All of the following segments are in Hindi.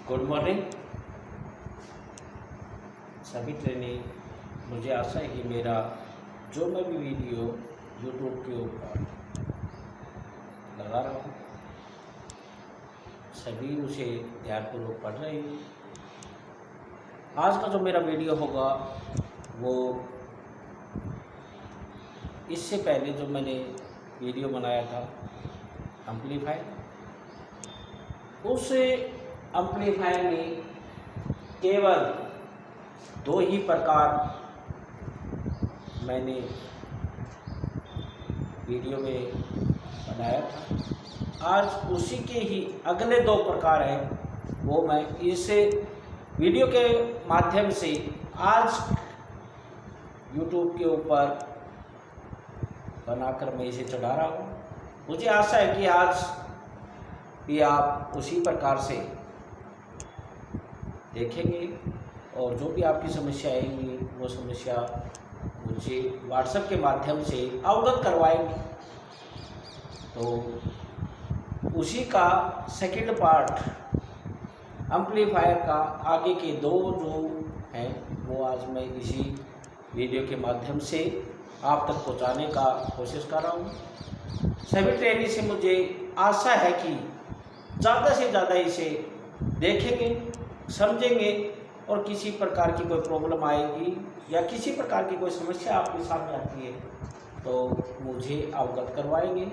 गुड मॉर्निंग सभी ट्रेनिंग। मुझे आशा है कि मेरा जो मैं भी वीडियो यूट्यूब के ऊपर लगा रहा हूँ सभी उसे ध्यानपूर्वक पढ़ रहे हैं। आज का जो मेरा वीडियो होगा वो इससे पहले जो मैंने वीडियो बनाया था एम्पलीफायर, उस एम्पलीफायर में केवल दो ही प्रकार मैंने वीडियो में बनाया था। आज उसी के ही अगले दो प्रकार हैं, वो मैं इस वीडियो के माध्यम से आज YouTube के ऊपर बनाकर मैं इसे चढ़ा रहा हूँ। मुझे आशा है कि आज भी आप उसी प्रकार से देखेंगे और जो भी आपकी समस्या आएंगी वो समस्या मुझे व्हाट्सएप के माध्यम से अवगत करवाएंगे। तो उसी का सेकंड पार्ट एम्पलीफायर का आगे के दो जो हैं वो आज मैं इसी वीडियो के माध्यम से आप तक पहुंचाने का कोशिश कर रहा हूं। सभी ट्रेनी से मुझे आशा है कि ज़्यादा से ज़्यादा इसे देखेंगे, समझेंगे और किसी प्रकार की कोई प्रॉब्लम आएगी या किसी प्रकार की कोई समस्या आपके सामने आती है तो मुझे अवगत करवाएंगे।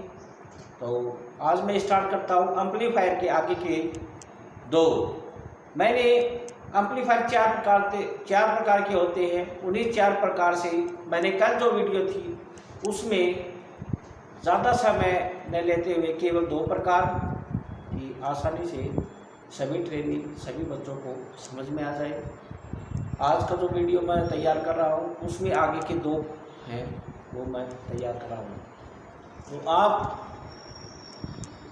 तो आज मैं स्टार्ट करता हूँ एम्पलीफायर के आगे के दो। मैंने एम्पलीफायर चार प्रकार के होते हैं। उन्हीं चार प्रकार से मैंने कल जो वीडियो थी उसमें ज़्यादा समय न लेते हुए केवल दो प्रकार की आसानी से सभी ट्रेनिंग सभी बच्चों को समझ में आ जाए। आज का जो वीडियो मैं तैयार कर रहा हूँ उसमें आगे के दो हैं वो मैं तैयार कर रहा हूँ। तो आप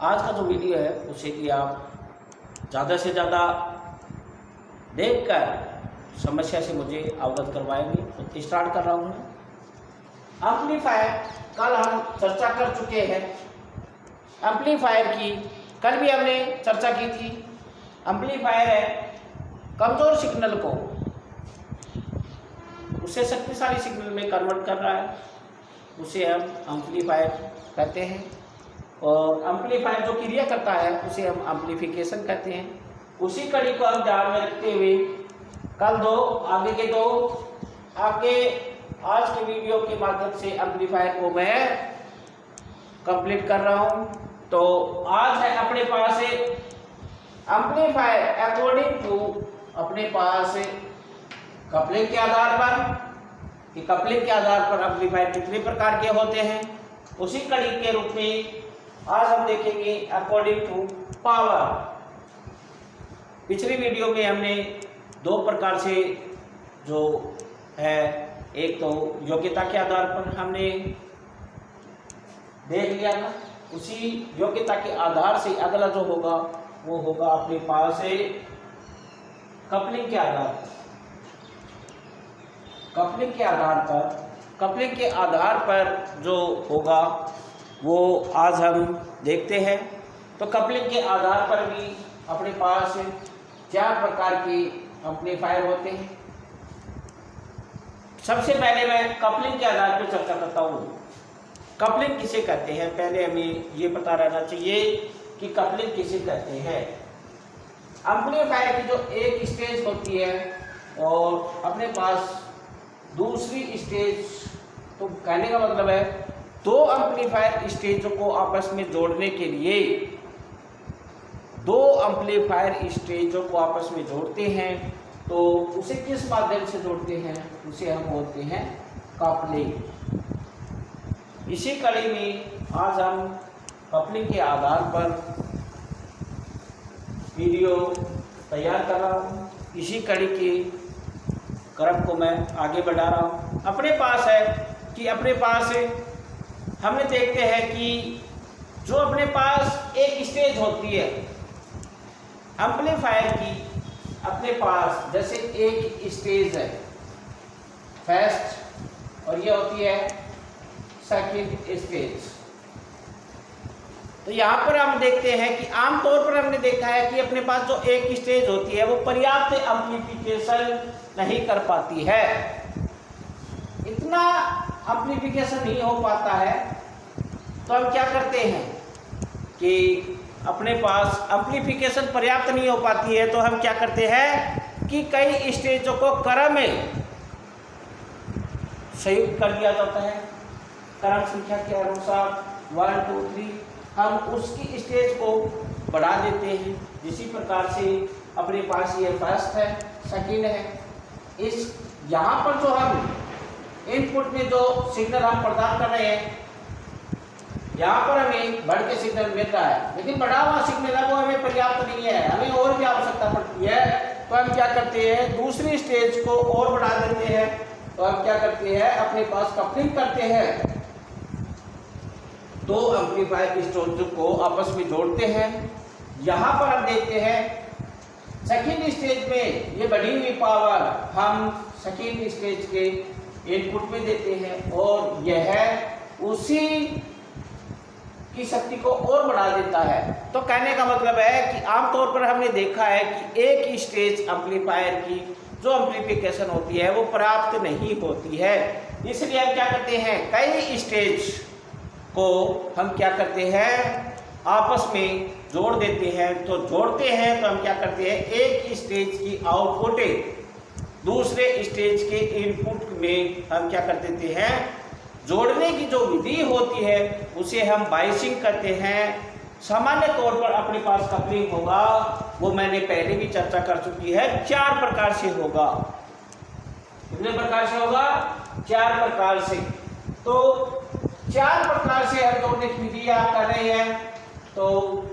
आज का जो वीडियो है उसे कि आप ज़्यादा से ज़्यादा देखकर समस्या से मुझे अवगत करवाएंगे। तो स्टार्ट कर रहा हूँ। एम्पलीफायर कल हम चर्चा कर चुके हैं। एम्पलीफायर की कल भी हमने चर्चा की थी। एम्पलीफायर है कमज़ोर सिग्नल को उसे शक्तिशाली सिग्नल में कन्वर्ट कर रहा है, उसे हम एम्पलीफायर कहते हैं। और एम्पलीफायर जो क्रिया करता है उसे हम एम्पलीफिकेशन कहते हैं। उसी कड़ी को हम ध्यान में रखते हुए कल दो आगे के दो आपके आज के वीडियो के माध्यम से एम्पलीफायर को मैं कंप्लीट कर रहा हूं। तो आज है अपने पास एम्पलीफायर अकॉर्डिंग टू अपने पास कपलिंग के आधार पर कि कपलिंग के आधार पर एम्पलीफायर कितने प्रकार के होते हैं, उसी कड़ी के रूप में आज हम देखेंगे अकॉर्डिंग टू पावर। पिछली वीडियो में हमने दो प्रकार से जो है, एक तो योग्यता के आधार पर हमने देख लिया था। उसी योग्यता के आधार से अगला जो होगा वो होगा अपने पास कपलिंग के आधार पर। कपलिंग के आधार पर जो होगा वो आज हम देखते हैं। तो कपलिंग के आधार पर भी अपने पास चार प्रकार के एम्पलीफायर होते हैं। सबसे पहले मैं कपलिंग के आधार पर चर्चा करता हूँ। कपलिंग किसे कहते हैं, पहले हमें ये पता रहना चाहिए कि कपलिंग किसे कहते हैं। एम्पलीफायर की जो एक स्टेज होती है और अपने पास दूसरी स्टेज, तो कहने का मतलब है दो एम्पलीफायर स्टेजों को आपस में जोड़ने के लिए दो एम्पलीफायर स्टेजों को आपस में जोड़ते हैं तो उसे किस माध्यम से जोड़ते हैं, उसे हम बोलते हैं कपलिंग। इसी कड़ी में आज हम कपलिंग के आधार पर वीडियो तैयार कर रहा हूँ। इसी कड़ी की क्रम को मैं आगे बढ़ा रहा हूँ। अपने पास है कि अपने पास हमने देखते हैं कि जो अपने पास एक स्टेज होती है एम्पलीफायर की, अपने पास जैसे एक स्टेज है फर्स्ट और ये होती है सेकंड स्टेज। तो यहाँ पर हम देखते हैं कि आमतौर पर हमने देखा है कि अपने पास जो एक स्टेज होती है वो पर्याप्त एम्प्लीफिकेशन नहीं कर पाती है, इतना एम्प्लीफिकेशन नहीं हो पाता है। तो हम क्या करते हैं कि अपने पास एम्प्लीफिकेशन पर्याप्त नहीं हो पाती है तो हम क्या करते हैं कि कई स्टेजों को क्रम में संयुक्त कर दिया जाता है। क्रम संख्या के अनुसार 1 2 3 हम उसकी स्टेज को बढ़ा देते हैं। इसी प्रकार से अपने पास ये फर्स्ट है, सेकंड है। इस यहाँ पर जो हम इनपुट में जो सिग्नल हम प्रदान कर रहे हैं, यहाँ पर हमें बढ़ के सिग्नल मिल रहा है, लेकिन बढ़ा हुआ सिग्नल है वो हमें पर्याप्त नहीं है, हमें और भी आवश्यकता पड़ती है। तो हम क्या करते हैं, दूसरी स्टेज को और बढ़ा देते हैं। तो हम क्या करते हैं, अपने पास कपलिंग करते हैं, दो एम्पलीफायर स्टेज को आपस में जोड़ते हैं। यहाँ पर हम देखते हैं सेकेंड स्टेज में ये बढ़ी हुई पावर हम सेकेंड स्टेज के इनपुट में देते हैं और यह उसी की शक्ति को और बढ़ा देता है। तो कहने का मतलब है कि आमतौर पर हमने देखा है कि एक स्टेज एम्पलीफायर की जो एम्प्लीफिकेशन होती है वो पर्याप्त नहीं होती है, इसलिए हम क्या करते हैं, कई स्टेज को हम क्या करते हैं, आपस में जोड़ देते हैं। तो जोड़ते हैं तो हम क्या करते हैं, एक स्टेज की आउटपुट दूसरे स्टेज के इनपुट में हम क्या कर देते हैं, जोड़ने की जो विधि होती है उसे हम बाइसिंग करते हैं। सामान्य तौर पर अपने पास कपलिंग होगा, वो मैंने पहले भी चर्चा कर चुकी है, 4 प्रकार से होगा। कितने प्रकार से होगा, 4 प्रकार से। तो 4 प्रकार से हम जोड़ने की विधि आप कर रहे हैं। तो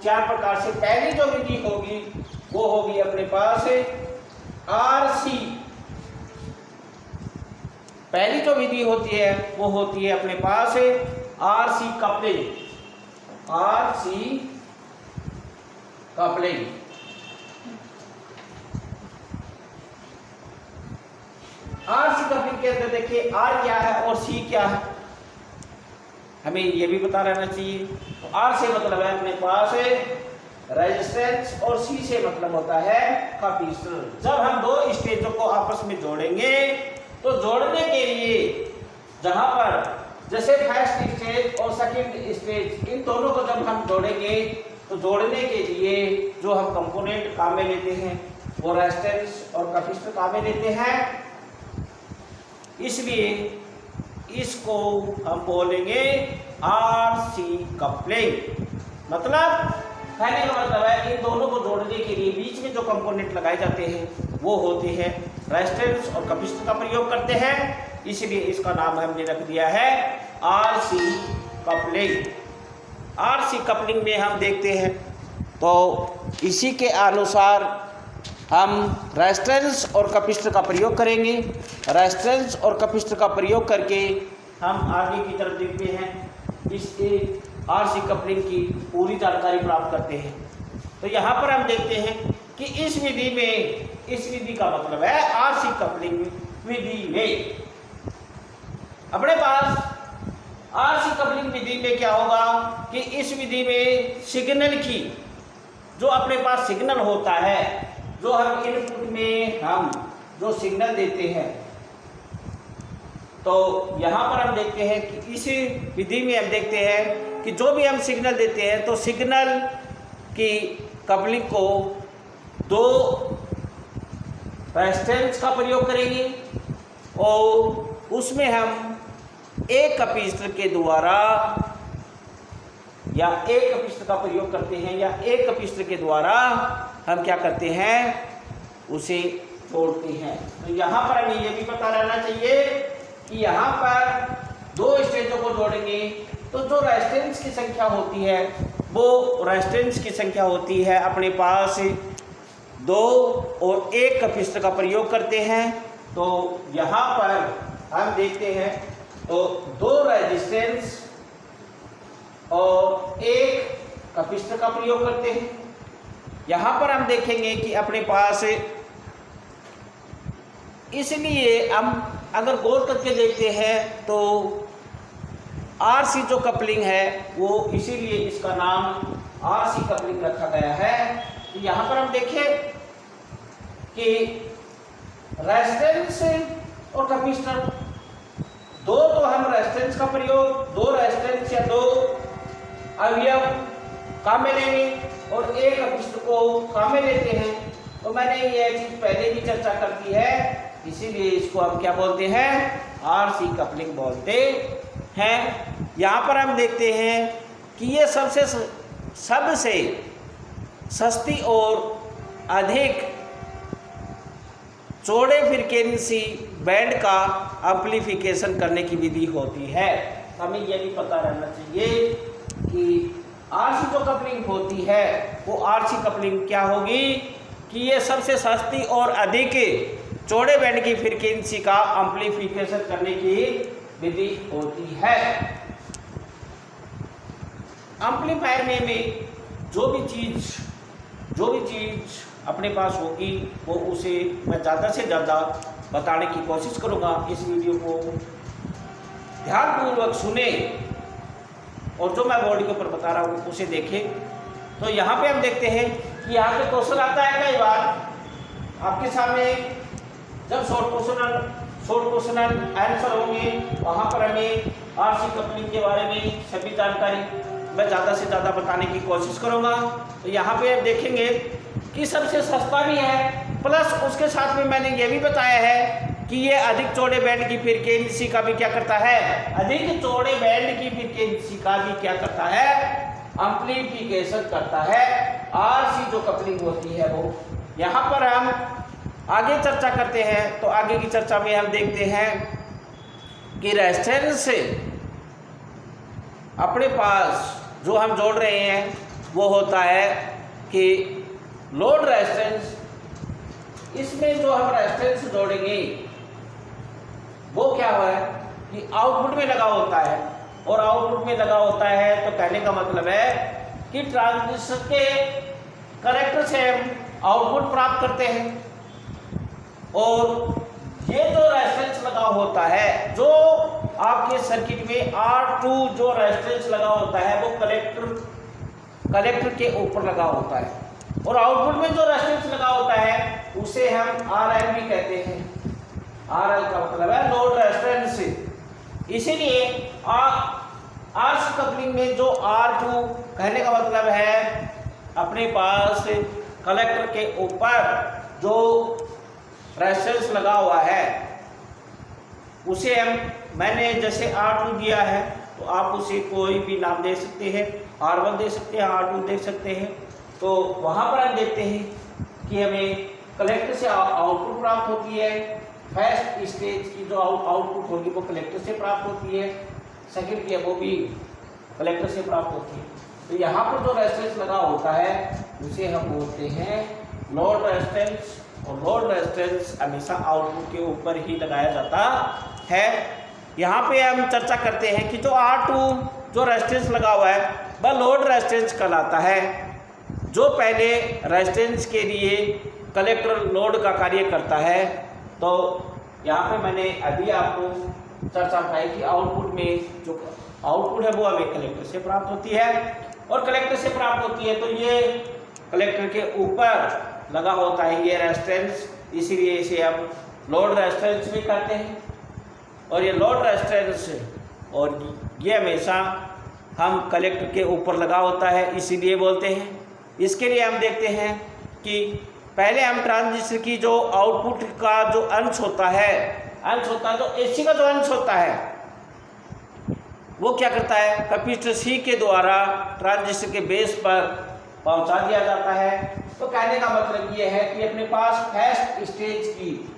4 प्रकार से पहली जो विधि होगी वो होगी अपने पास RC। पहली जो विधि होती है वो होती है अपने पास RC कपलिंग। RC कपलिंग के अंदर देखिए R क्या है और C क्या है, हमें ये भी पता रहना चाहिए। तो R से मतलब है अपने पास रेजिस्टेंस और C से मतलब होता है कैपेसिटर। जब हम दो स्टेजों को आपस में जोड़ेंगे तो जोड़ने के लिए जहां पर जैसे फर्स्ट स्टेज और सेकंड स्टेज, इन दोनों को जब हम जोड़ेंगे तो जोड़ने के लिए जो हम कंपोनेंट काम में लेते हैं वो रेजिस्टेंस और कैपेसिटर काम में लेते हैं। इसलिए इसको हम बोलेंगे RC कपलिंग। मतलब कहने का मतलब है इन दोनों को जोड़ने के लिए बीच में जो कंपोनेंट लगाए जाते हैं वो होते हैं रेजिस्टेंस और कैपेसिटर का प्रयोग करते हैं, इसलिए इसका नाम हमने रख दिया है RC कपलिंग। RC कपलिंग में हम देखते हैं तो इसी के अनुसार हम रेजिस्टेंस और कैपेसिटर का प्रयोग करेंगे। रेजिस्टेंस और कैपेसिटर का प्रयोग करके हम आगे की तरफ देखते हैं, इस RC कपलिंग की पूरी जानकारी प्राप्त करते हैं। तो यहाँ पर हम देखते हैं कि इस विधि में, इस विधि का मतलब है RC कपलिंग विधि में अपने पास RC कपलिंग विधि में क्या होगा कि इस विधि में सिग्नल की जो अपने पास सिग्नल होता है, जो हम इनपुट में हम जो सिग्नल देते हैं, तो यहाँ पर हम देखते हैं कि इस विधि में हम देखते हैं कि जो भी हम सिग्नल देते हैं तो सिग्नल की कपलिंग को दो रेजिस्टेंस का प्रयोग करेंगे और उसमें हम एक कैपेसिटर के द्वारा या एक कैपेसिटर का प्रयोग करते हैं या एक कैपेसिटर के द्वारा हम क्या करते हैं, उसे जोड़ते हैं। तो यहाँ पर हमें ये भी पता रहना चाहिए कि यहाँ पर दो स्टेजों को जोड़ेंगे तो जो रेजिस्टेंस की संख्या होती है वो रेजिस्टेंस की संख्या होती है अपने पास 2 और एक कैपेसिटर का प्रयोग करते हैं। तो यहाँ पर हम देखते हैं तो 2 रेजिस्टेंस और एक कैपेसिटर का प्रयोग करते हैं। यहाँ पर हम देखेंगे कि अपने पास, इसलिए हम अगर गौर करके देखते हैं तो आरसी जो कपलिंग है वो इसीलिए इसका नाम आरसी कपलिंग रखा गया है। तो यहाँ पर हम देखें कि रेजिस्टेंस और कैपेसिटर दो, तो हम रेजिस्टेंस का प्रयोग दो रेजिस्टेंस या दो अवयव काम में लेंगे और एक कैपेसिटर को काम में लेते हैं। तो मैंने ये चीज पहले भी चर्चा कर दी है, इसीलिए इसको हम क्या बोलते हैं, आरसी कपलिंग बोलते हैं। यहाँ पर हम देखते हैं कि ये सबसे सस्ती और अधिक चौड़े फ्रीक्वेंसी बैंड का एम्प्लीफिकेशन करने की विधि होती है। हमें यह भी पता रहना चाहिए कि आरसी जो कपलिंग होती है वो आरसी कपलिंग क्या होगी कि ये सबसे सस्ती और अधिक चौड़े बैंड की फ्रीक्वेंसी का एम्प्लीफिकेशन करने की विधि होती है। एम्पलीफायर में जो भी चीज़ अपने पास होगी वो उसे मैं ज़्यादा से ज़्यादा बताने की कोशिश करूँगा। इस वीडियो को ध्यानपूर्वक सुने और जो मैं बोर्ड के ऊपर बता रहा हूँ उसे देखें। तो यहाँ पे हम देखते हैं कि यहाँ पे क्वेश्चन आता है कई बार आपके सामने, जब शॉर्ट क्वेश्चन आंसर होंगे वहाँ पर हमें आरसी कपलिंग के बारे में सभी जानकारी मैं ज़्यादा से ज़्यादा बताने की कोशिश करूँगा। तो यहाँ पे आप देखेंगे कि सबसे सस्ता भी है, प्लस उसके साथ में मैंने ये भी बताया है कि ये अधिक चौड़े बैंड की फ्रीक्वेंसी का भी क्या करता है, अधिक चौड़े बैंड की फ्रीक्वेंसी का भी क्या करता है, एम्प्लीफिकेशन करता है। आरसी जो कपलिंग होती है वो, यहाँ पर हम आगे चर्चा करते हैं। तो आगे की चर्चा में हम देखते हैं कि रेजिस्टेंस से अपने पास जो हम जोड़ रहे हैं वो होता है कि लोड रेजिस्टेंस। इसमें जो हम रेजिस्टेंस जोड़ेंगे वो क्या है कि आउटपुट में लगा होता है, और आउटपुट में लगा होता है तो कहने का मतलब है कि ट्रांजिस्टर के करेक्टर से हम आउटपुट प्राप्त करते हैं। और ये जो रेजिस्टेंस लगा होता है, जो आपके सर्किट में R2 जो रेजिस्टेंस लगा होता है वो कलेक्टर के ऊपर लगा होता है, और आउटपुट में जो रेजिस्टेंस लगा होता है उसे हम RL भी कहते हैं। RL का मतलब है लोड रेजिस्टेंस। इसीलिए आरसी कपलिंग में जो R2 कहने का मतलब है अपने पास कलेक्टर के ऊपर जो रेजिस्टेंस लगा हुआ है उसे मैंने जैसे R2 दिया है तो आप उसे कोई भी नाम दे सकते हैं, R1 दे सकते हैं, R2 दे सकते हैं। तो वहाँ पर हम देखते हैं कि हमें कलेक्टर से आउटपुट प्राप्त होती है। फर्स्ट स्टेज की जो आउटपुट होगी वो कलेक्टर से प्राप्त होती है, सेकंड की है वो भी कलेक्टर से प्राप्त होती है। तो यहाँ पर जो रेजिस्टेंस लगा होता है उसे हम बोलते हैं लोड रेजिस्टेंस, और लोड रेजिस्टेंस हमेशा आउटपुट के ऊपर ही लगाया जाता है। यहाँ पे हम चर्चा करते हैं कि जो R2 जो रेजिस्टेंस लगा हुआ है वह लोड रेजिस्टेंस कहलाता है, जो पहले रेजिस्टेंस के लिए कलेक्टर लोड का कार्य करता है। तो यहाँ पे मैंने अभी आपको चर्चा बताई कि आउटपुट में जो आउटपुट है वो हमें कलेक्टर से प्राप्त होती है, और कलेक्टर से प्राप्त होती है तो ये कलेक्टर के ऊपर लगा होता है ये रेजिस्टेंस, इसीलिए इसे हम लोड रेजिस्टेंस भी कहते हैं। और ये लोड रेजिस्टेंस और ये हमेशा हम कलेक्टर के ऊपर लगा होता है इसीलिए बोलते हैं। इसके लिए हम देखते हैं कि पहले हम ट्रांजिस्टर की जो आउटपुट का जो अंश होता है जो एसी का जो अंश होता है वो क्या करता है, कैपेसिटर C के द्वारा ट्रांजिस्टर के बेस पर पहुंचा दिया जाता है। तो कहने का मतलब ये है कि अपने पास फर्स्ट स्टेज की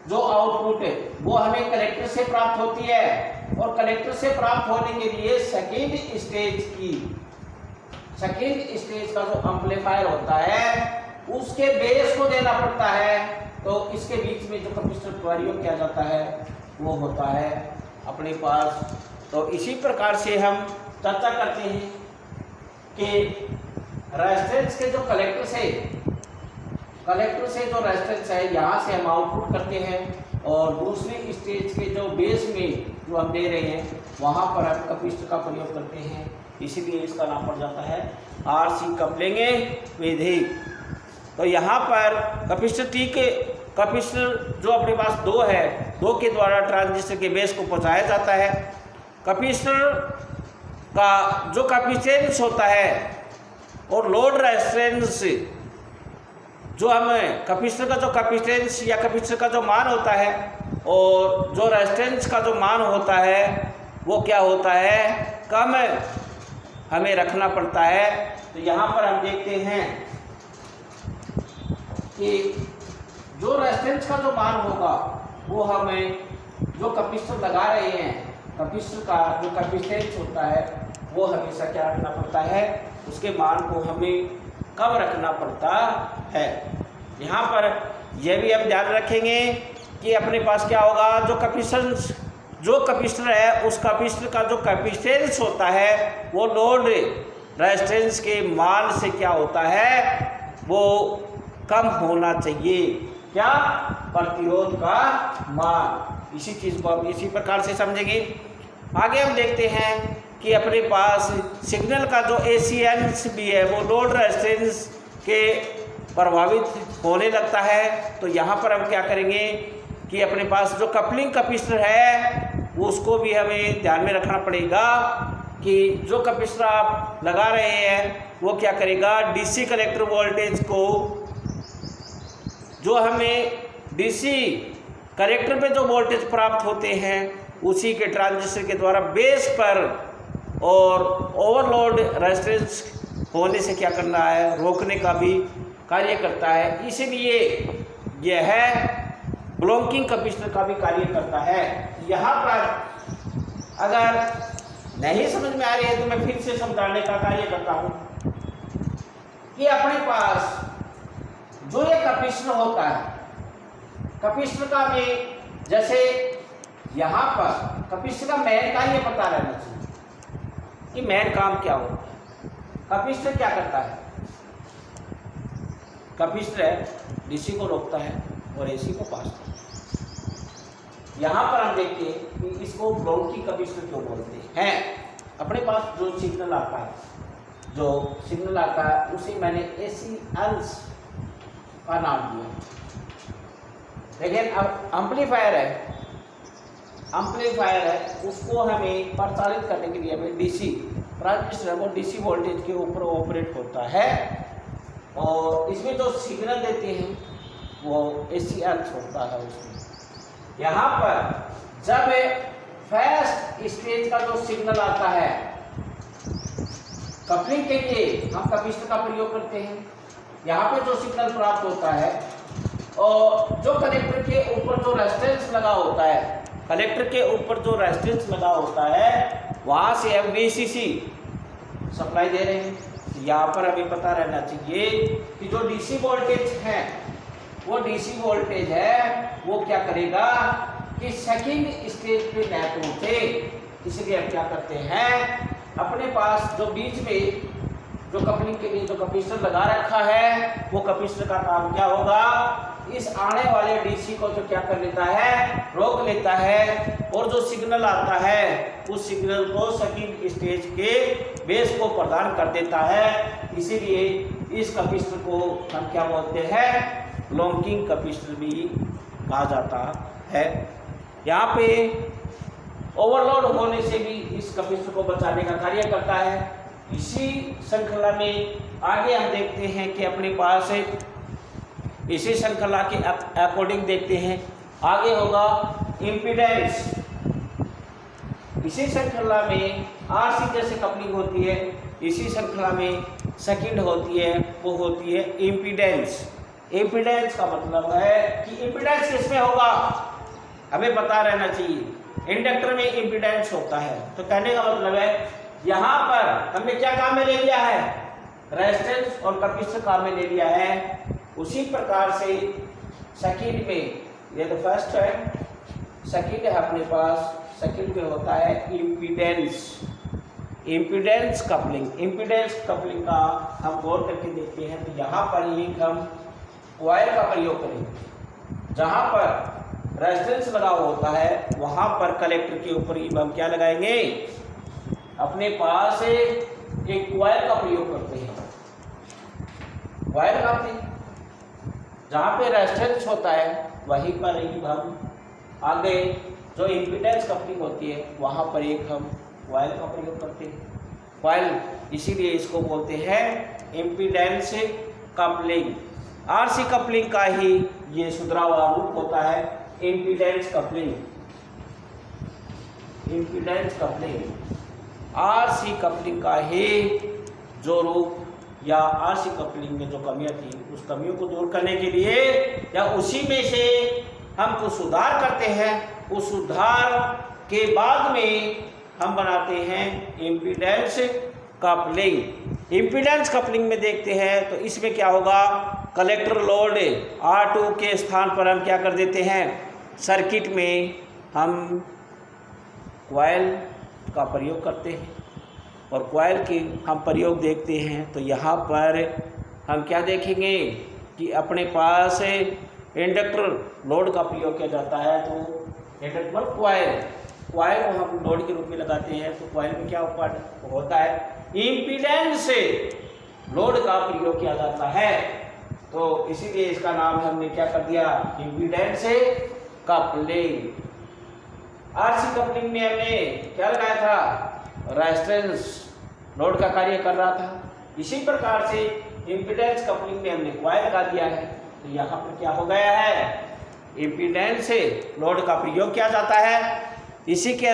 जो आउटपुट है वो हमें कलेक्टर से प्राप्त होती है, और कलेक्टर से प्राप्त होने के लिए सेकेंड स्टेज का जो एम्पलीफायर होता है उसके बेस को देना पड़ता है। तो इसके बीच में जो कैपेसिटर प्रयोग किया जाता है वो होता है अपने पास। तो इसी प्रकार से हम चर्चा करते हैं कि रेजिस्टेंस के जो कलेक्टर से जो रेजिस्टेंस है यहाँ से हम आउटपुट करते हैं, और दूसरी स्टेज के जो बेस में जो हम दे रहे हैं वहाँ पर हम कपिस्टर का प्रयोग करते हैं, इसीलिए इसका नाम पड़ जाता है RC कपलिंग विधि। तो यहाँ पर कपिस्टर जो अपने पास दो है, दो के द्वारा ट्रांजिस्टर के बेस को पहुँचाया जाता है। कपिस्टर का जो कैपेसिटेंस होता है और लोड रेजिस्टेंस, जो हमें कपिस्टर का जो कैपेसिटेंस या कपिस्टर का जो मान होता है और जो रेजिस्टेंस का जो मान होता है वो क्या होता है, कम हमें रखना पड़ता है। तो यहाँ पर हम देखते हैं कि जो रेजिस्टेंस का जो मान होगा वो हमें जो कपिस्टर लगा रहे हैं, कपिस्टर का जो कैपेसिटेंस होता है वो हमेशा क्या रखना पड़ता है, उसके मान को हमें कम रखना पड़ता है। यहाँ पर यह भी हम ध्यान रखेंगे कि अपने पास क्या होगा, जो कपिस्टर है उस कपिस्टर का जो कैपेसिटेंस होता है वो लोड रेजिस्टेंस के मान से क्या होता है, वो कम होना चाहिए। क्या, प्रतिरोध का मान। इसी चीज़ को हम इसी प्रकार से समझेंगे। आगे हम देखते हैं कि अपने पास सिग्नल का जो एसियंस भी है वो लोड रेजिस्टेंस के प्रभावित होने लगता है। तो यहाँ पर हम क्या करेंगे कि अपने पास जो कपलिंग कपिस्टर है वो उसको भी हमें ध्यान में रखना पड़ेगा कि जो कपिस्टर आप लगा रहे हैं वो क्या करेगा, डीसी कलेक्टर वोल्टेज को, जो हमें डीसी कलेक्टर पे जो वोल्टेज प्राप्त होते हैं उसी के ट्रांजिस्टर के द्वारा बेस पर और ओवरलोड रेजिस्टेंस होने से क्या करना है, रोकने का भी कार्य करता है। इसलिए यह ब्लॉकिंग कपिस्टर का भी कार्य करता है। यहाँ पर अगर नहीं समझ में आ रही है तो मैं फिर से समझाने का कार्य करता हूँ कि अपने पास जो ये कपिस्टर होता है, कपिस्टर का में जैसे यहाँ पर कपिस्टर का मेन कार्य पता रहना चाहिए कि मेन काम क्या होता है। कपिस्टर क्या करता है, कपिस्टर डीसी को रोकता है और एसी को पास करता है। यहाँ पर हम देखते हैं कि इसको ब्लॉकिंग कपिस्टर क्यों बोलते हैं। अपने पास जो सिग्नल आता है उसे मैंने एसी अंश का नाम दिया। लेकिन अब एम्पलीफायर है, उसको हमें प्रचालित करने के लिए हमें डीसी ट्रांजिस्टर वो डीसी वोल्टेज के ऊपर ऑपरेट होता है और इसमें जो सिग्नल देते हैं वो एसी अंश होता है उसमें। यहाँ पर जब फर्स्ट स्टेज का जो सिग्नल आता है कपलिंग के लिए हम कपिस्टर का प्रयोग करते हैं। यहाँ पे जो सिग्नल प्राप्त होता है और जो कलेक्टर के ऊपर जो रेजिस्टेंस लगा होता है, कलेक्टर के ऊपर जो रेजिस्टेंस लगा होता है वहाँ से हम VCC सप्लाई दे रहे हैं। यहाँ पर हमें पता रहना चाहिए कि जो डीसी वोल्टेज है वो डीसी वोल्टेज है वो क्या करेगा कि सेकंड स्टेज पे न पहुंचे। इसलिए हम क्या करते हैं, अपने पास जो बीच में जो कपलिंग के लिए जो कपिस्टर लगा रखा है वो कपिस्टर का काम क्या होगा, इस आने वाले डीसी को तो क्या कर लेता है, रोक लेता है और जो सिग्नल आता है उस सिग्नल को सेकंड स्टेज के बेस को प्रदान कर देता है। इसीलिए इस कपिस्टर को हम क्या बोलते हैं, ब्लॉकिंग कपिस्टर भी कहा जाता है। यहाँ पे ओवरलोड होने से भी इस कपिस्टर को बचाने का कार्य करता है। इसी श्रृंखला में आगे हम देखते हैं कि अपने पास इसी श्रृंखला के अकॉर्डिंग देखते हैं आगे होगा इम्पीडेंस। इसी श्रृंखला में RC जैसे कपलिंग होती है, इसी श्रृंखला में सेकंड होती है वो होती है इम्पीडेंस। इम्पीडेंस का मतलब है कि इम्पीडेंस किसमें होगा, हमें पता रहना चाहिए। इंडक्टर में इम्पीडेंस होता है। तो कहने का मतलब है यहाँ पर हमने क्या काम में ले लिया है, रेजिस्टेंस और कैपेसिटर काम में ले लिया है। उसी प्रकार से सेकंड में, ये तो फर्स्ट है, सेकंड है अपने पास, सेकंड में होता है इम्पीडेंस। इम्पीडेंस कपलिंग का हम गौर करके देखते हैं। तो यहाँ पर ही हम कॉइल का प्रयोग करेंगे। जहाँ पर रेजिस्टेंस लगा होता है वहाँ पर कलेक्टर के ऊपर हम क्या लगाएंगे, अपने पास एक कॉइल का प्रयोग करते हैं, कॉइल लगाते हैं। जहाँ पे रेजिस्टेंस होता है वहीं पर ही हम आगे जो इम्पीडेंस कपलिंग होती है वहाँ पर एक हम कॉइल का प्रयोग करते हैं। कॉइल इसीलिए इसको बोलते हैं इम्पीडेंस कपलिंग। आरसी कपलिंग का ही ये सुधरा हुआ रूप होता है impedance coupling. Impedance coupling RC coupling का ही जो रूप या आरसी कपलिंग में जो कमियां थी उस कमियों को दूर करने के लिए या उसी में से हम कुछ सुधार करते हैं, उस सुधार के बाद में हम बनाते हैं इम्पीडेंस कपलिंग। इम्पीडेंस कपलिंग में देखते हैं तो इसमें क्या होगा, कलेक्टर लोड R2 के स्थान पर हम क्या कर देते हैं, सर्किट में हम कॉइल का प्रयोग करते हैं और कॉइल की हम प्रयोग देखते हैं तो यहाँ पर हम क्या देखेंगे कि अपने पास इंडक्टर लोड का प्रयोग किया जाता है। तो इंडक्टर कॉइल को हम लोड के रूप में लगाते हैं तो कॉइल में क्या होता है, इम्पीडेंस लोड का प्रयोग किया जाता है। तो इसीलिए इसका नाम हमने क्या कर दिया, इम्पीडेंस कपलिंग। आरसी कपलिंग में हमने क्या लगाया था, रेजिस्टेंस लोड का कार्य कर रहा था। इसी प्रकार से इम्पीडेंस कपलिंग में हमने कॉइल लगा दिया है तो यहाँ पर क्या हो गया है, इम्पीडेंस लोड का प्रयोग किया जाता है। इसी के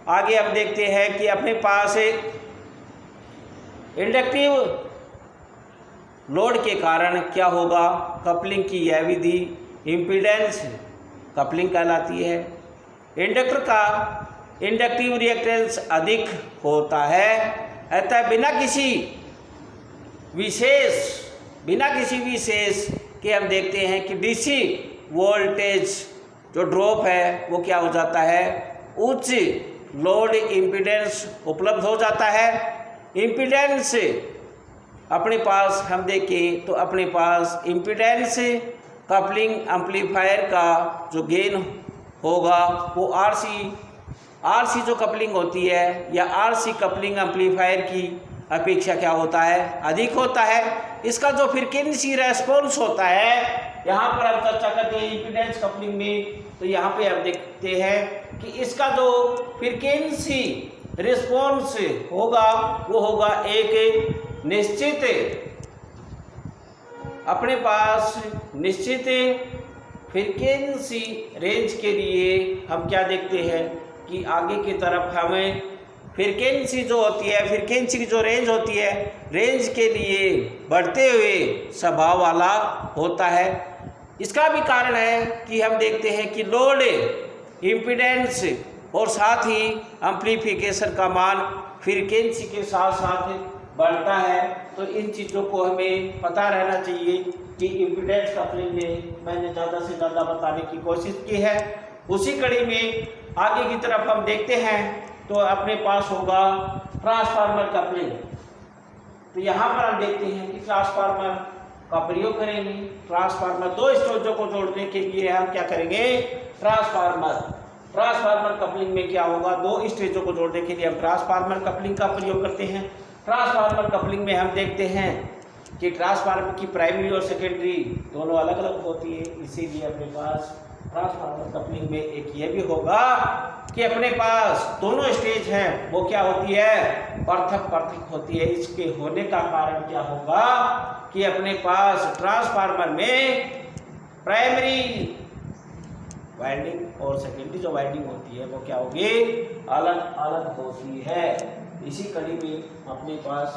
आगे हम देखते हैं कि अपने पास इंडक्टिव लोड के कारण क्या होगा, कपलिंग की यह विधि इम्पीडेंस कपलिंग कहलाती है। इंडक्टर का इंडक्टिव रिएक्टेंस अधिक होता है, अतः बिना किसी विशेष के हम देखते हैं कि डीसी वोल्टेज जो ड्रॉप है वो क्या हो जाता है, उच्च लोड इम्पीडेंस उपलब्ध हो जाता है। इम्पीडेंस अपने पास हम देखें तो अपने पास इम्पीडेंस कपलिंग एम्पलीफायर का जो गेन होगा वो आरसी जो कपलिंग होती है या आरसी कपलिंग एम्पलीफायर की अपेक्षा क्या होता है, अधिक होता है। इसका जो फ्रीक्वेंसी रेस्पॉन्स होता है यहाँ पर हम चर्चा करते हैं इम्पीडेंस कपलिंग में, तो यहाँ पे हम देखते हैं कि इसका जो फ्रीक्वेंसी रिस्पॉन्स होगा वो होगा एक निश्चित, अपने पास निश्चित फ्रीक्वेंसी रेंज के लिए हम क्या देखते हैं कि आगे की तरफ हमें फ्रीक्वेंसी जो होती है, फ्रीक्वेंसी की जो रेंज होती है, रेंज के लिए बढ़ते हुए स्वभाव वाला होता है। इसका भी कारण है कि हम देखते हैं कि लोड इम्पीडेंस और साथ ही एम्प्लीफिकेशन का मान फ्रीक्वेंसी के साथ साथ बढ़ता है। तो इन चीज़ों को हमें पता रहना चाहिए कि इम्पीडेंस कपलिंग में मैंने ज़्यादा से ज़्यादा बताने की कोशिश की है। उसी कड़ी में आगे की तरफ हम देखते हैं तो अपने पास होगा ट्रांसफार्मर कपलिंग। तो यहाँ पर हम देखते हैं कि ट्रांसफार्मर का प्रयोग करेंगे। ट्रांसफार्मर दो स्टेजों को जोड़ने के लिए हम क्या करेंगे, ट्रांसफार्मर कपलिंग में क्या होगा, दो स्टेजों को जोड़ने के लिए हम ट्रांसफार्मर कपलिंग का प्रयोग करते हैं। ट्रांसफार्मर कपलिंग में हम देखते हैं कि ट्रांसफार्मर की प्राइमरी और सेकेंडरी दोनों अलग अलग होती है, इसीलिए अपने पास ट्रांसफार्मर कपलिंग में एक ये भी होगा कि अपने पास दोनों स्टेज हैं वो क्या होती है, पृथक होती है। इसके होने का कारण क्या होगा कि अपने पास ट्रांसफार्मर में प्राइमरी वाइंडिंग और सेकेंडरी जो वाइंडिंग होती है वो क्या होगी, अलग अलग होती है। इसी कड़ी में अपने पास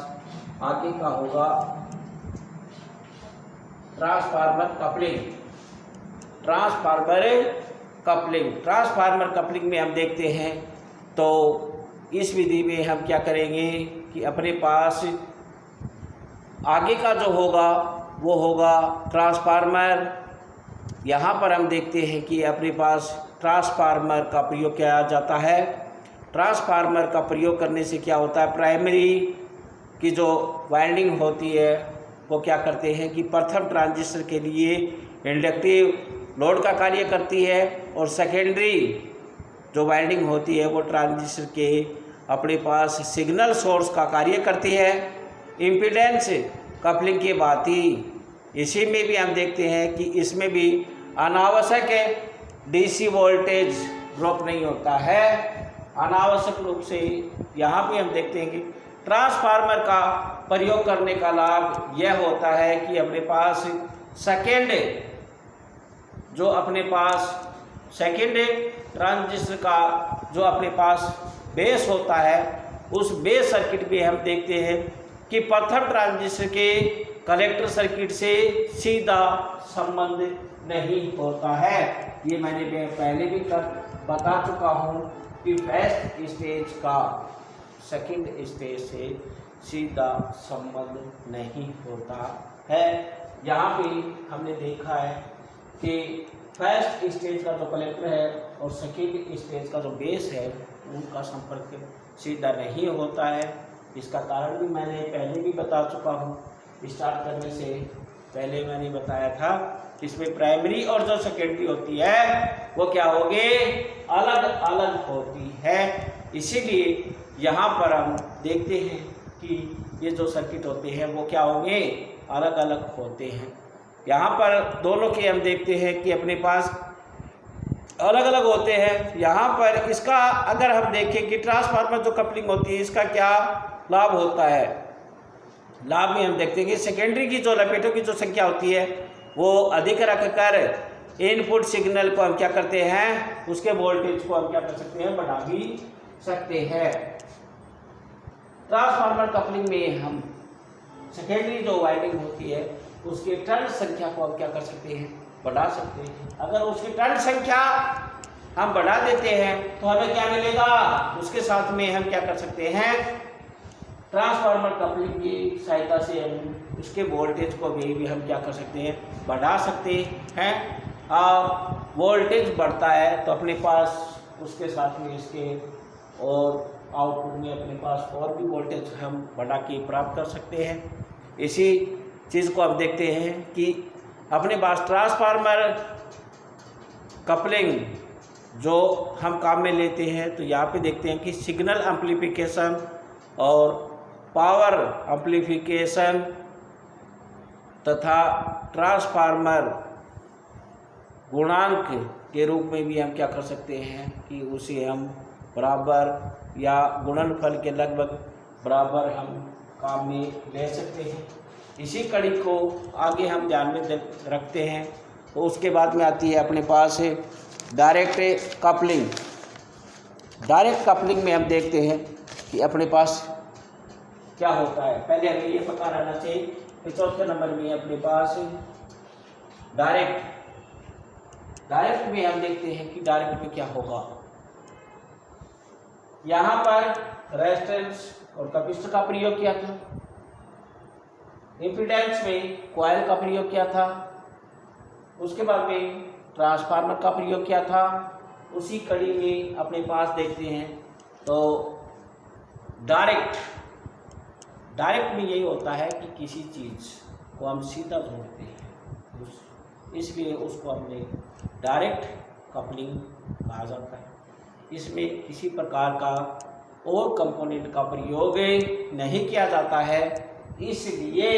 आगे का होगा ट्रांसफार्मर कपलिंग में हम देखते हैं तो इस विधि में हम क्या करेंगे कि अपने पास आगे का जो होगा वो होगा ट्रांसफार्मर। यहाँ पर हम देखते हैं कि अपने पास ट्रांसफार्मर का प्रयोग किया जाता है। ट्रांसफार्मर का प्रयोग करने से क्या होता है, प्राइमरी की जो वाइंडिंग होती है वो क्या करते हैं कि प्रथम ट्रांजिस्टर के लिए इंडक्टिव लोड का कार्य करती है, और सेकेंडरी जो वाइंडिंग होती है वो ट्रांजिस्टर के अपने पास सिग्नल सोर्स का कार्य करती है। इम्पीडेंस कपलिंग की बात ही इसी में भी हम देखते हैं कि इसमें भी अनावश्यक डीसी वोल्टेज ड्रॉप नहीं होता है। अनावश्यक रूप से यहाँ भी हम देखते हैं कि ट्रांसफार्मर का प्रयोग करने का लाभ यह होता है कि अपने पास सेकेंड ट्रांजिस्टर का जो अपने पास बेस होता है, उस बेस सर्किट में हम देखते हैं कि प्रथम ट्रांजिस्टर के कलेक्टर सर्किट से सीधा संबंध नहीं होता है। ये मैंने पहले भी बता चुका हूँ कि फर्स्ट स्टेज का सेकंड स्टेज से सीधा संबंध नहीं होता है। यहाँ पे हमने देखा है कि फर्स्ट स्टेज का जो कलेक्टर है और सेकंड स्टेज का जो बेस है उनका संपर्क सीधा नहीं होता है। इसका कारण भी मैंने पहले भी बता चुका हूँ। स्टार्ट करने से पहले मैंने बताया था इसमें प्राइमरी और जो सेकेंडरी होती है वो क्या होगी, अलग अलग होती है। इसीलिए यहाँ पर हम देखते हैं कि ये जो सर्किट होते हैं वो क्या होंगे, अलग अलग होते हैं। यहाँ पर दोनों के हम देखते हैं कि अपने पास अलग अलग होते हैं। यहाँ पर इसका अगर हम देखें कि ट्रांसफार्मर जो कपलिंग होती है इसका क्या लाभ होता है, लाभ में हम देखते हैं कि सेकेंडरी की जो लपेटों की जो संख्या होती है वो अधिक रखकर इनपुट सिग्नल को हम क्या करते हैं, उसके वोल्टेज को हम क्या कर सकते हैं, बढ़ा भी सकते हैं। ट्रांसफार्मर कपलिंग में हम सेकेंडरी जो वाइंडिंग होती है उसके टर्न संख्या को हम क्या कर सकते हैं, बढ़ा सकते हैं। अगर उसकी टर्न संख्या हम बढ़ा देते हैं तो हमें क्या मिलेगा, उसके साथ में हम क्या कर सकते हैं, ट्रांसफार्मर कपलिंग की सहायता से हम उसके वोल्टेज को भी हम क्या कर सकते हैं, बढ़ा सकते हैं। और वोल्टेज बढ़ता है तो अपने पास उसके साथ में इसके और आउटपुट में अपने पास और भी वोल्टेज हम बढ़ा के प्राप्त कर सकते हैं। इसी चीज़ को अब देखते हैं कि अपने पास ट्रांसफार्मर कपलिंग जो हम काम में लेते हैं तो यहाँ पे देखते हैं कि सिग्नल एम्प्लीफिकेशन और पावर एम्प्लीफिकेशन तथा ट्रांसफार्मर गुणांक के रूप में भी हम क्या कर सकते हैं कि उसे हम बराबर या गुणनफल के लगभग बराबर हम काम में ले सकते हैं। इसी कड़ी को आगे हम ध्यान में रखते हैं। तो उसके बाद में आती है अपने पास डायरेक्ट कपलिंग। डायरेक्ट कपलिंग में हम देखते हैं कि अपने पास क्या होता है। पहले हमें ये पता रहना चाहिए कि चौथे नंबर में अपने पास डायरेक्ट में हम देखते हैं कि डायरेक्ट में क्या होगा। यहाँ पर रेजिस्टेंस और कैपेसिटर का प्रयोग किया था, इम्पीडेंस में कॉइल का प्रयोग किया था, उसके बाद में ट्रांसफार्मर का प्रयोग किया था। उसी कड़ी में अपने पास देखते हैं तो डायरेक्ट में यही होता है कि किसी चीज़ को हम सीधा जोड़ते हैं, इसलिए उसको हमने डायरेक्ट कपलिंग कहा जाता है। इसमें किसी प्रकार का और कंपोनेंट का प्रयोग नहीं किया जाता है। इसलिए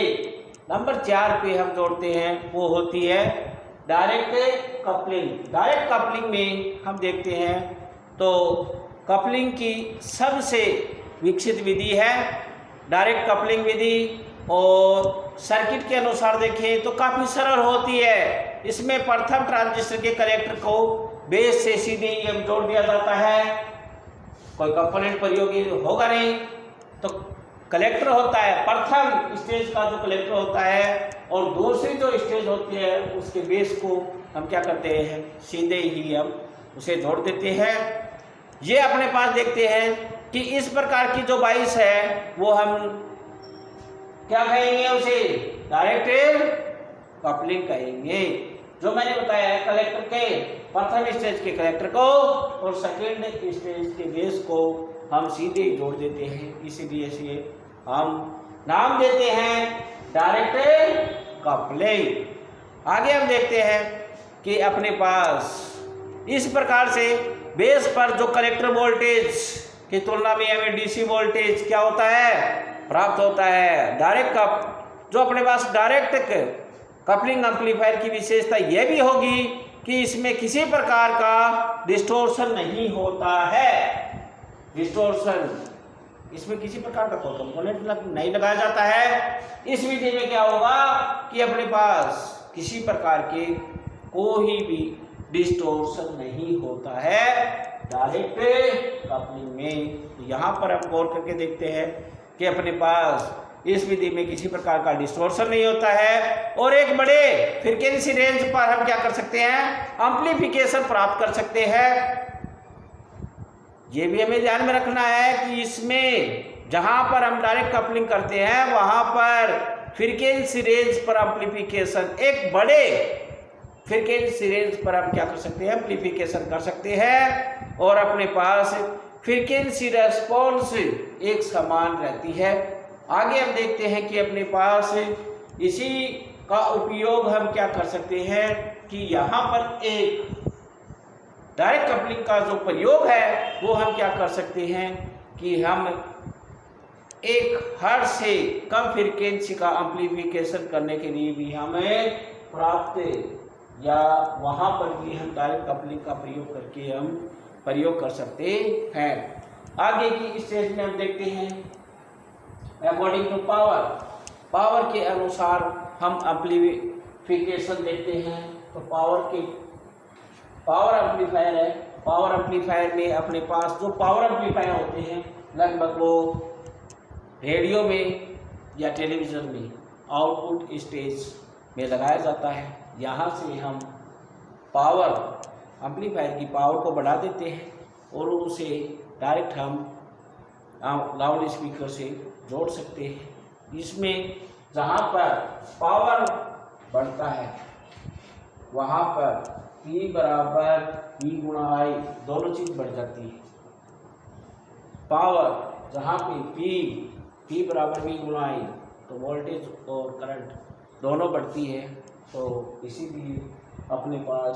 नंबर 4 पे हम जोड़ते हैं वो होती है डायरेक्ट कपलिंग। डायरेक्ट कपलिंग में हम देखते हैं तो कपलिंग की सबसे विकसित विधि है डायरेक्ट कपलिंग विधि, और सर्किट के अनुसार देखें तो काफ़ी सरल होती है। इसमें प्रथम ट्रांजिस्टर के कलेक्टर को बेस से सीधे ही जोड़ दिया जाता है, कोई कंपोनेंट प्रयोगी होगा नहीं। तो कलेक्टर होता है प्रथम स्टेज का जो कलेक्टर होता है, और दूसरी जो स्टेज होती है उसके बेस को हम क्या करते हैं, सीधे ही हम उसे जोड़ देते हैं। ये अपने पास देखते हैं कि इस प्रकार की जो बाइस है वो हम क्या कहेंगे, उसे डायरेक्ट कपलिंग कहेंगे। जो मैंने बताया है कलेक्टर के प्रथम स्टेज के कलेक्टर को और सेकेंड स्टेज के बेस को हम सीधे जोड़ देते हैं, इसीलिए इसे हम नाम देते हैं डायरेक्ट कपलिंग। आगे हम देखते हैं कि अपने पास इस प्रकार से बेस पर जो कलेक्टर वोल्टेज की तुलना में हमें डीसी वोल्टेज क्या होता है, प्राप्त होता है। डायरेक्ट कप जो अपने पास डायरेक्ट कपलिंग एम्पलीफायर की विशेषता यह भी होगी कि इसमें किसी प्रकार का डिस्टोर्शन नहीं होता है। डिस्टोर्शन इसमें किसी प्रकार का कोई कंपोनेंट नहीं लगाया जाता है। इस विधि में क्या होगा कि अपने पास किसी प्रकार के कोई भी डिस्टोर्शन नहीं होता है डायरेक्ट कपलिंग में। यहाँ पर हम गौर करके देखते हैं कि अपने पास इस विधि में किसी प्रकार का डिस्टोर्शन नहीं होता है और एक बड़े फ्रीक्वेंसी रेंज पर हम क्या कर सकते हैं, एम्प्लीफिकेशन प्राप्त कर सकते हैं। ये भी हमें ध्यान में रखना है कि इसमें जहां पर हम डायरेक्ट कपलिंग करते हैं वहां पर फ्रीक्वेंसी रेंज पर एम्प्लीफिकेशन, एक बड़े फ्रीक्वेंसी रेंज पर हम क्या कर सकते हैं, एम्प्लीफिकेशन कर सकते हैं और अपने पास फ्रीक्वेंसी रेस्पॉन्स एक समान रहती है। आगे हम देखते हैं कि अपने पास इसी का उपयोग हम क्या कर सकते हैं कि यहाँ पर एक डायरेक्ट कपलिंग का जो प्रयोग है वो हम क्या कर सकते हैं कि हम एक हर्ट्ज से कम फ्रीक्वेंसी का एम्प्लीफिकेशन करने के लिए भी हमें प्राप्त या वहाँ पर भी हम डायरेक्ट कपलिंग का प्रयोग करके हम प्रयोग कर सकते हैं। आगे की स्टेज में हम देखते हैं अकॉर्डिंग टू पावर, पावर के अनुसार हम एम्प्लीफिकेशन देखते हैं। तो पावर एम्पलीफायर है। पावर एम्पलीफायर में अपने पास जो पावर एम्पलीफायर होते हैं लगभग वो रेडियो में या टेलीविज़न में आउटपुट स्टेज में लगाया जाता है। यहाँ से हम पावर एम्पलीफायर की पावर को बढ़ा देते हैं और उसे डायरेक्ट हम लाउड स्पीकर से जोड़ सकते हैं। इसमें जहाँ पर पावर बढ़ता है वहाँ पर P बराबर V गुणा I दोनों चीज़ बढ़ जाती है। पावर जहाँ पे P बराबर V गुणा I तो वोल्टेज और करंट दोनों बढ़ती है। तो इसीलिए अपने पास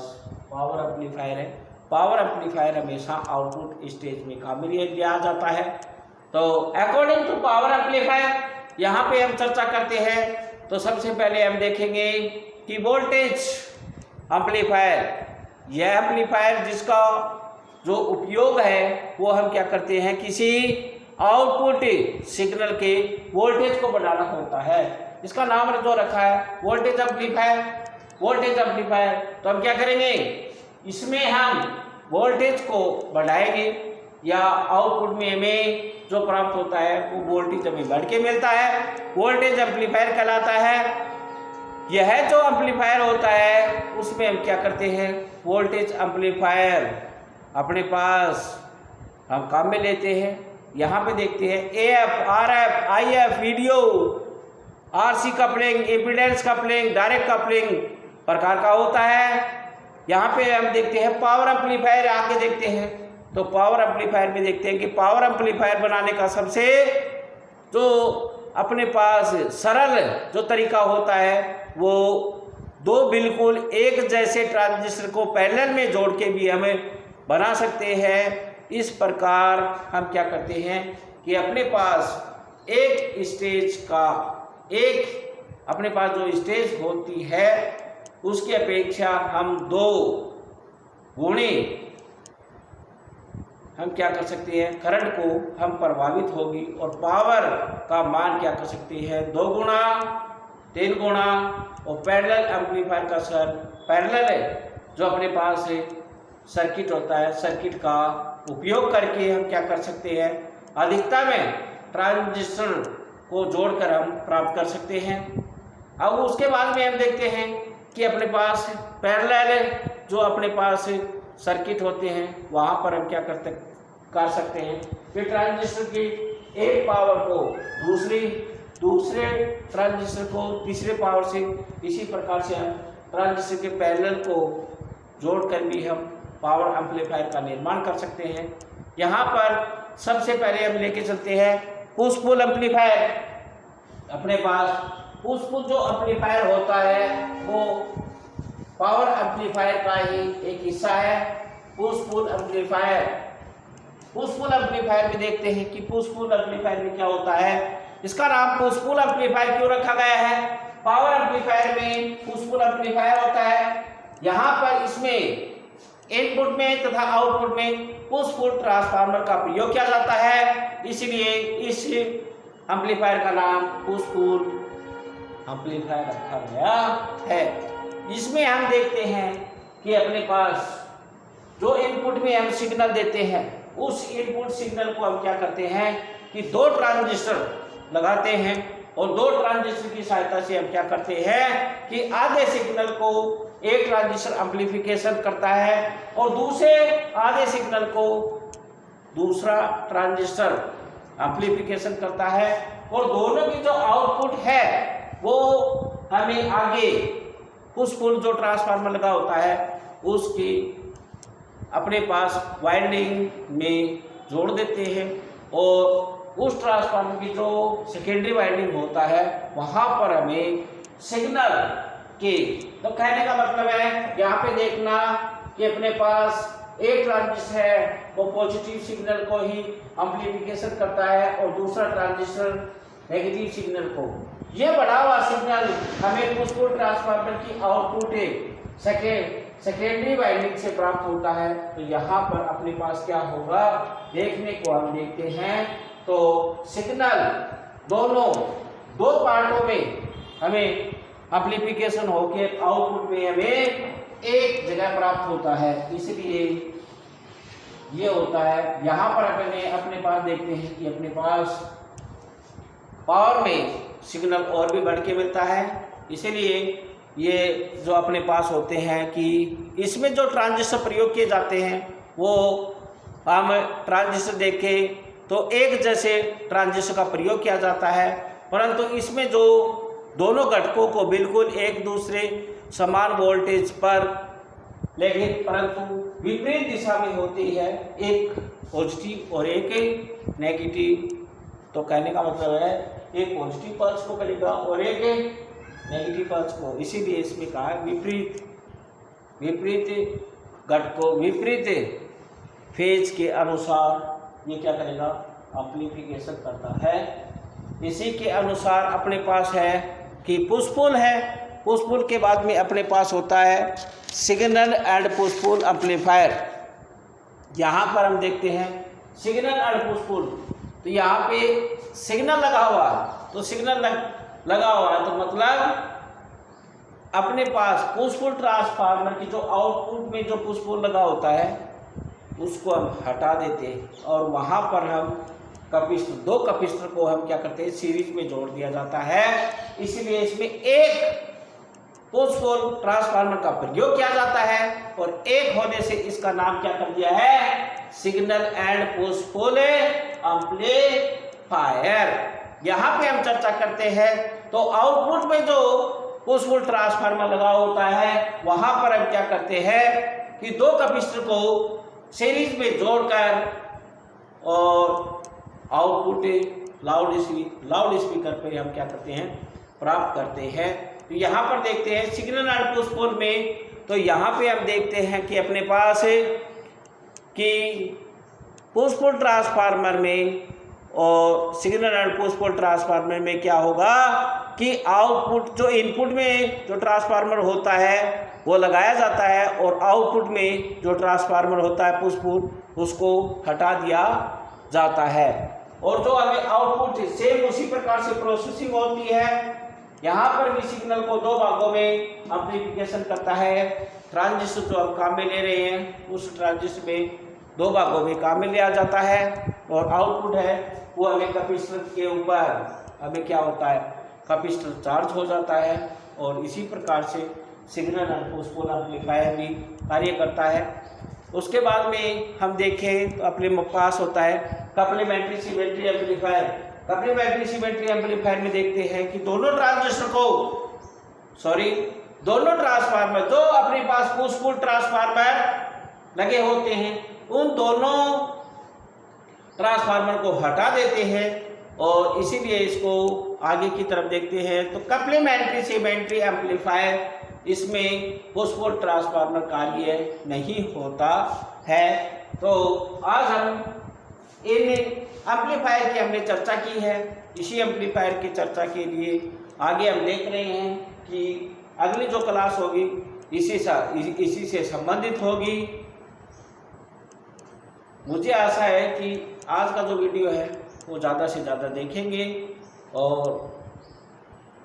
पावर एम्पलीफायर है। पावर एम्पलीफायर हमेशा आउटपुट स्टेज में काम में लिया जाता है। तो अकॉर्डिंग टू पावर एम्पलीफायर यहाँ पे हम चर्चा करते हैं। तो सबसे पहले हम देखेंगे कि वोल्टेज एम्पलीफायर, यह एम्पलीफायर जिसका जो उपयोग है वो हम क्या करते हैं, किसी आउटपुट सिग्नल के वोल्टेज को बढ़ाना होता है। इसका नाम जो रखा है वोल्टेज एम्पलीफायर। वोल्टेज एम्पलीफायर तो हम क्या करेंगे, इसमें हम वोल्टेज को बढ़ाएंगे या आउटपुट में हमें जो प्राप्त होता है वो वोल्टेज हमें बढ़ के मिलता है, वोल्टेज एम्पलीफायर कहलाता है। यह जो एम्पलीफायर होता है उसमें हम क्या करते हैं, वोल्टेज एम्पलीफायर अपने पास हम काम में लेते हैं। यहाँ पे देखते हैं AF, RF, IF, video, RC coupling, impedance coupling, direct coupling प्रकार का होता है। यहाँ पे हम देखते हैं पावर एम्पलीफायर, आगे देखते हैं तो पावर एम्पलीफायर में देखते हैं कि पावर एम्पलीफायर बनाने का सबसे जो अपने पास सरल जो तरीका होता है वो दो बिल्कुल एक जैसे ट्रांजिस्टर को पैरेलल में जोड़ के भी हमें बना सकते हैं। इस प्रकार हम क्या करते हैं कि अपने पास एक स्टेज का एक अपने पास जो स्टेज होती है उसकी अपेक्षा हम दो गुणे हम क्या कर सकते हैं, करंट को हम प्रभावित होगी और पावर का मान क्या कर सकते हैं, 2 गुना 3 गुना। और पैरेलल एम्पलीफायर का पैरेलल जो अपने पास सर्किट होता है, सर्किट का उपयोग करके हम क्या कर सकते हैं, अधिकतम ट्रांजिस्टर को जोड़कर हम प्राप्त कर सकते हैं। अब उसके बाद में हम देखते हैं कि अपने पास पैरेलल जो अपने पास सर्किट होते हैं वहाँ पर हम क्या कर सकते हैं कि ट्रांजिस्टर की एक पावर को दूसरे ट्रांजिस्टर को तीसरे पावर से, इसी प्रकार से हम ट्रांजिस्टर के पैरेलल को जोड़कर भी हम पावर एम्पलीफायर का निर्माण कर सकते हैं। यहाँ पर सबसे पहले हम लेके चलते हैं पुश पुल एम्पलीफायर। अपने पास पुश पुल जो एम्पलीफायर होता है वो पावर एम्पलीफायर का ही एक हिस्सा है push pull amplifier. Push pull amplifier में देखते हैं कि पुश पुल एम्पलीफायर में क्या होता है। इसका नाम पुश पुल एम्पलीफायर क्यों रखा गया है? पावर एम्पलीफायर में पुश पुल एम्पलीफायर होता है, यहाँ पर इसमें इनपुट में तथा आउटपुट में पुश पुल ट्रांसफार्मर का प्रयोग किया जाता है, इसलिए इस एम्पलीफायर का नाम पुश पुल एम्पलीफायर रखा गया है। इसमें हम देखते हैं कि अपने पास जो इनपुट में हम सिग्नल देते हैं, उस इनपुट सिग्नल को हम क्या करते हैं कि दो ट्रांजिस्टर लगाते हैं और दो ट्रांजिस्टर की सहायता से हम क्या करते हैं कि आधे सिग्नल को एक ट्रांजिस्टर एम्पलीफिकेशन करता है और दूसरे आधे सिग्नल को दूसरा ट्रांजिस्टर एम्पलीफिकेशन करता है, और दोनों की जो आउटपुट है वो हमें आगे पुश पुल जो ट्रांसफार्मर लगा होता है उसकी अपने पास वाइंडिंग में जोड़ देते हैं, और उस ट्रांसफार्मर की जो सेकेंडरी वाइंडिंग होता है वहाँ पर हमें सिग्नल के, तो कहने का मतलब है यहाँ पे देखना कि अपने पास एक ट्रांजिस्टर है वो पॉजिटिव सिग्नल को ही एम्पलीफिकेशन करता है और दूसरा ट्रांजिस्टर नेगेटिव सिग्नल को। ये बढ़ा हुआ सिग्नल हमें पुश पुल ट्रांसफार्मर की आउटपुट सेकेंडरी वाइंडिंग से प्राप्त होता है। तो यहाँ पर अपने पास क्या होगा देखने को हम देखते हैं, तो सिग्नल दोनों दो पार्टों में हमें एम्पलीफिकेशन होकर आउटपुट में हमें एक जगह प्राप्त होता है, इसलिए ये होता है। यहाँ पर अपने पास देखते हैं कि अपने पास पावर में सिग्नल और भी बढ़ के मिलता है, इसीलिए ये जो अपने पास होते हैं कि इसमें जो ट्रांजिस्टर प्रयोग किए जाते हैं वो हम ट्रांजिस्टर देखें तो एक जैसे ट्रांजिस्टर का प्रयोग किया जाता है, परंतु इसमें जो दोनों घटकों को बिल्कुल एक दूसरे समान वोल्टेज पर लेकिन परंतु विपरीत दिशा में होती है, एक पॉजिटिव और एक नेगेटिव। तो कहने का मतलब है एक पॉजिटिव पल्स को करेगा और एक नेगेटिव पल्स को, इसीलिए इसमें कहा है विपरीत घटकों विपरीत फेज के अनुसार ये क्या करेगा एम्पलीफिकेशन करता है। इसी के अनुसार अपने पास है कि पुश पुल है, पुश पुल के बाद में अपने पास होता है signal end push pull amplifier. यहाँ पर हम देखते हैं सिग्नल एंड पुश पुल, तो यहाँ पे सिग्नल लगा हुआ है, तो सिग्नल लगा हुआ है तो मतलब अपने पास पुश पुल ट्रांसफार्मर की जो आउटपुट में जो पुश पुल लगा होता है उसको हम हटा देते हैं और वहाँ पर हम दो कैपेसिटर को हम क्या करते हैं सीरीज में जोड़ दिया जाता है, इसलिए इसमें एक पुश पुल ट्रांसफार्मर का प्रयोग किया जाता है और एक होने से इसका नाम क्या कर दिया है signal end push pull amplifier. यहाँ पे हम चर्चा करते हैं तो आउटपुट में जो पुश पुल ट्रांसफार्मर लगा होता है वहाँ पर हम क्या करते हैं कि दो कैपेसिटर को सीरीज में जोड़कर और आउटपुट लाउड स्पीकर पर हम क्या करते हैं प्राप्त करते हैं। तो यहाँ पर देखते हैं सिग्नल एंड पुश पुल में, तो यहाँ पे हम देखते हैं कि अपने पास कि पुश पुल ट्रांसफार्मर में और signal end push pull transformer में क्या होगा कि आउटपुट जो इनपुट में जो ट्रांसफार्मर होता है वो लगाया जाता है और आउटपुट में जो ट्रांसफार्मर होता है पुश पुल उसको हटा दिया जाता है, और जो हमें आउटपुट सेम उसी प्रकार से प्रोसेसिंग होती है। यहाँ पर भी सिग्नल को दो भागों में एम्पलीफिकेशन करता है। ट्रांजिस्टर जो हम काम में ले रहे हैं उस ट्रांजिस्टर में दो भागों में काम में लिया जाता है, और आउटपुट है वो हमें कैपेसिटर के ऊपर हमें क्या होता है कैपेसिटर चार्ज हो जाता है, और इसी प्रकार से signal end push pull amplifier भी कार्य करता है। उसके बाद में हम देखें तो अपने पास होता है complementary symmetry amplifier. Complementary symmetry amplifier में देखते हैं कि दोनों ट्रांसफार्मर जो अपने पास पुश पुल ट्रांसफार्मर लगे होते हैं उन दोनों ट्रांसफार्मर को हटा देते हैं, और इसीलिए इसको आगे की तरफ देखते हैं तो कॉम्प्लीमेंट्री सिमेट्री एम्पलीफायर इसमें पुश पुल ट्रांसफार्मर कार्य नहीं होता है। तो आज हम इन एम्पलीफायर की हमने चर्चा की है। इसी एम्पलीफायर की चर्चा के लिए आगे हम देख रहे हैं कि अगली जो क्लास होगी इसी से संबंधित होगी। मुझे आशा है कि आज का जो वीडियो है वो ज़्यादा से ज़्यादा देखेंगे और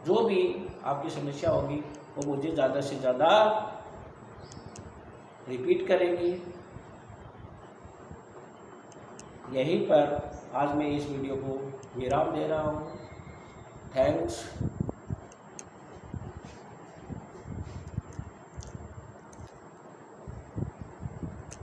जो भी आपकी समस्या होगी वो मुझे ज़्यादा से ज़्यादा रिपीट करेंगे। यहीं पर आज मैं इस वीडियो को विराम दे रहा हूँ। थैंक्स।